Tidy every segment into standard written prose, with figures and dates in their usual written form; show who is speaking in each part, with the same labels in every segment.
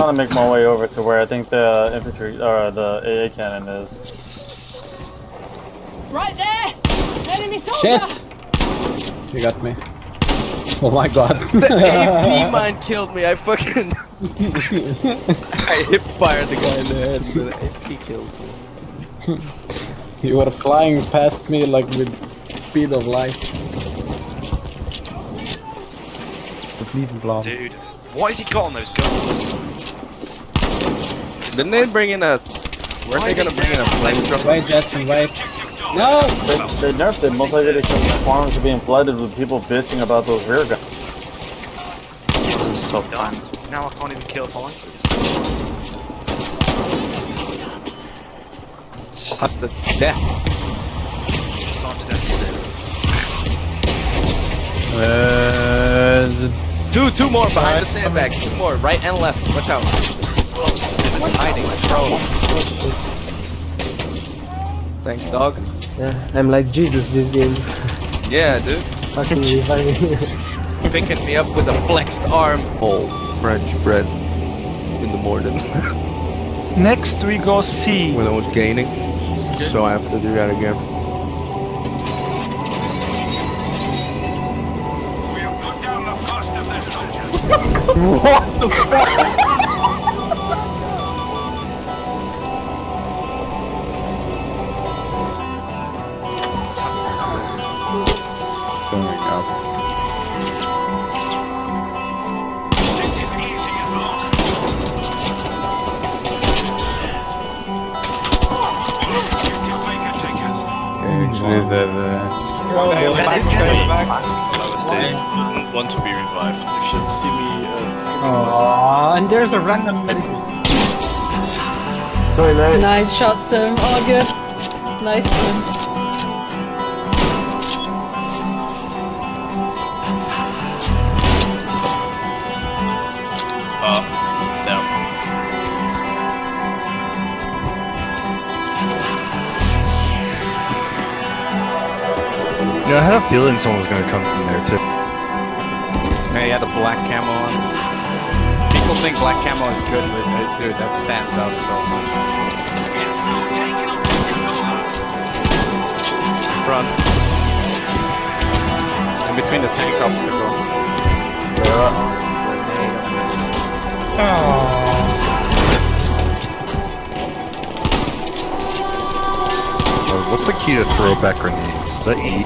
Speaker 1: trying to make my way over to where I think the infantry or the AA cannon is.
Speaker 2: Right there! Enemy soldier!
Speaker 3: Shit! You got me. Oh my god.
Speaker 4: The AP mine killed me. I fucking I hip fired the guy in the head, so the AP kills me.
Speaker 3: You were flying past me like with speed of light.
Speaker 5: Dude, what has he got on those guns?
Speaker 4: Didn't they bring in a... Weren't they gonna bring in a flamethrower?
Speaker 3: Wait, Jetson, wait. No!
Speaker 1: They nerfed it, most likely because the farms are being flooded with people bitching about those rear guns.
Speaker 5: This is so done. Now I can't even kill fighters.
Speaker 4: That's the death.
Speaker 5: It's after death, is it?
Speaker 4: Two more behind the sandbags. Two more, right and left. Watch out. They're just hiding. Bro. Thanks, dog.
Speaker 6: Yeah, I'm like Jesus this game.
Speaker 4: Yeah, dude.
Speaker 6: Fucking reviving.
Speaker 4: Picking me up with a flexed arm. Oh, French bread in the morning.
Speaker 7: Next we go C.
Speaker 4: When I was gaining. So I have to do that again.
Speaker 8: We have put down the first of their soldiers.
Speaker 4: What the fuck?
Speaker 3: Going up.
Speaker 8: Objective easy is lost. Objective maker taken.
Speaker 3: Actually, the
Speaker 5: Lowest days. Wouldn't want to be revived. If you see me
Speaker 7: Aww, and there's a random medical.
Speaker 1: Sorry, mate.
Speaker 2: Nice shot, Sim. Oh, good. Nice one.
Speaker 5: no.
Speaker 9: Yeah, I had a feeling someone was gonna come from there too.
Speaker 4: Yeah, he had a black camo on. People think black camo is good, but dude, that stands out so much. Front. In between the tank obstacle.
Speaker 9: What's the key to throw back grenades? Is that E?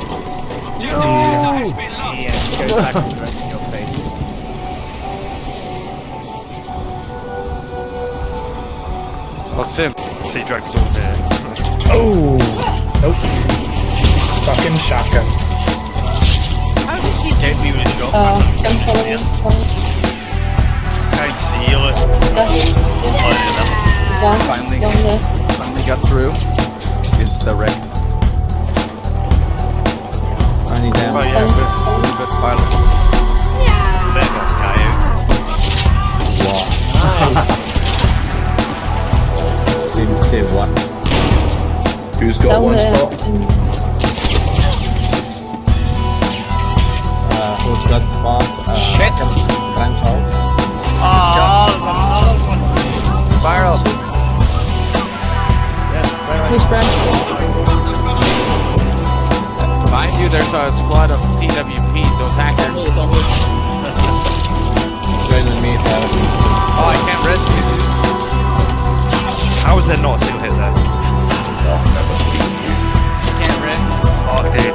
Speaker 4: Oh, Sim.
Speaker 5: See, dragged us all there.
Speaker 7: Oh! Nope. Fucking shotgun.
Speaker 5: How did he get me with a shot?
Speaker 2: Can follow me.
Speaker 5: Can't see it.
Speaker 4: Finally. Finally got through. It's direct.
Speaker 3: I need
Speaker 4: Oh
Speaker 3: ammo.
Speaker 4: yeah, good pilot.
Speaker 5: There goes Caillou.
Speaker 3: Didn't say what.
Speaker 9: Who's got one spot?
Speaker 3: Who's got spot?
Speaker 4: Shit!
Speaker 3: Branch out.
Speaker 4: Spiral.
Speaker 2: Who's Brent?
Speaker 4: Behind you, there's a squad of TWP, those hackers.
Speaker 3: Joining me,
Speaker 4: Oh, I can't rescue you.
Speaker 5: How is there not a single hit there?
Speaker 4: Can't rescue.
Speaker 5: Oh, dude.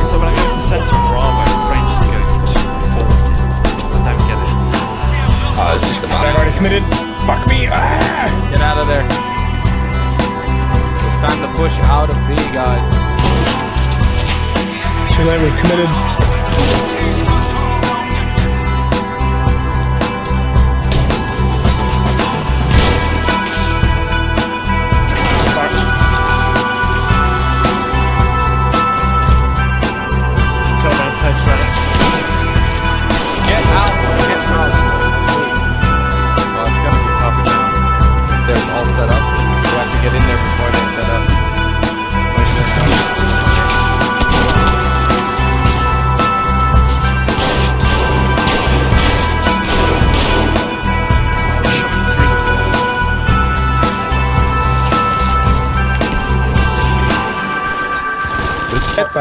Speaker 5: So when I go to the center of Bravo, the range is going to 40. I don't get it.
Speaker 7: I've already committed. Fuck me! Ah!
Speaker 4: Get out of there. It's time to push out of B, guys.
Speaker 7: Too late, we're committed.
Speaker 4: Get out. Get out. Well, it's gonna be tough now. They're all set up. You have to get in there before they're set up.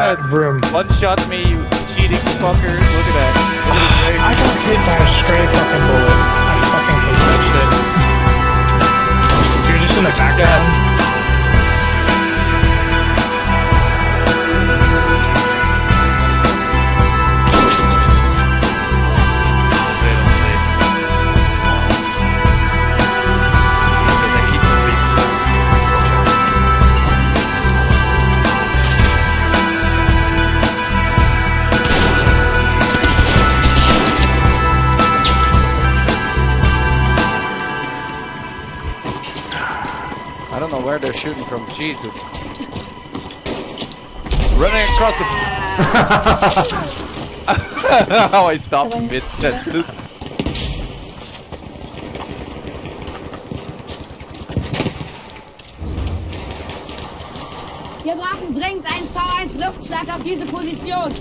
Speaker 7: that room.
Speaker 4: One shot me, you cheating fucker. Look at that. Look at his face.
Speaker 7: I got hit by a stray fucking bullet. I fucking hate that shit. You're just in the background.
Speaker 5: They don't see. Okay, they keep repeating stuff. Watch out.
Speaker 4: I don't know where they're shooting from. Jesus. Running across the. How I stopped mid-sentence.
Speaker 10: Wir brauchen dringend einen V1 Luftschlag auf diese Position.